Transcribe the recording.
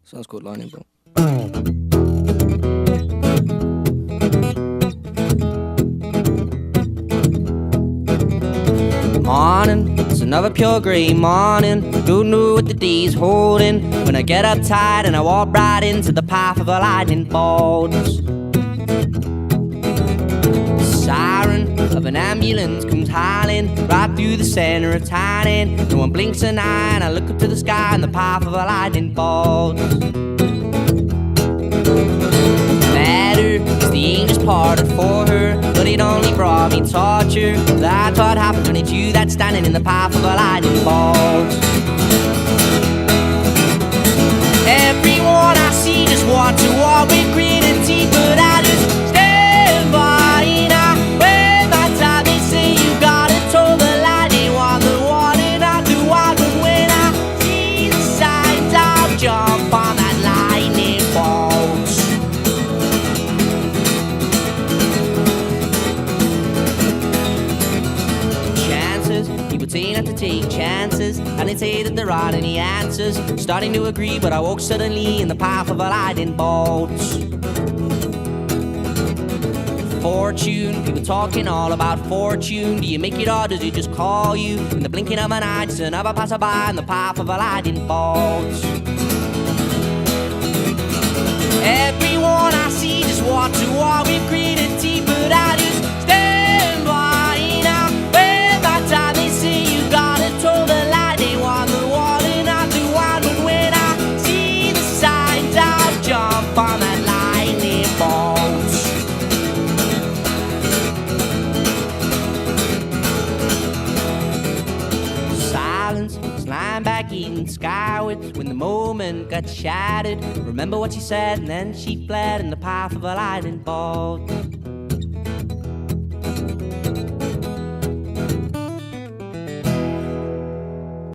Sounds called lightning bolt. Morning, it's another pure grey morning. Don't know what the day's holding. When I get uptight and I walk right into the path of a lightning bolt. The siren of an ambulance comes howling right through the center of town, and no one blinks an eye, and I look up to the sky in the path of a lightning bolt. Matter is the angels parted for her, but it only brought me torture. That's what happens when it's you that's standing in the path of a lightning bolt. Everyone I see just wants to walk with gritted teeth, but I just stand by and I wait my time. They say you gotta toe the line, they want the water, not the wild. But when I see the signs, I'll jump on that lightning bolt. People say not to take chances, and they say that there aren't any answers. Starting to agree, but I woke suddenly in the path of a lightning bolt. Fortune, people talking all about fortune. Do you make it or does it just call you? In the blinking of an eye, just another passerby in the path of a lightning bolt. Everyone I see just wants to walk with gritted teeth, but I just stand by and I wait my time. They say you gotta toe the line, they want the water, not the wine. But when I see the signs, I'll jump on that lightning bolt. Silence, slime back in skywards when the moment got shattered. Remember what she said, and then she fled in the path of a lightning bolt.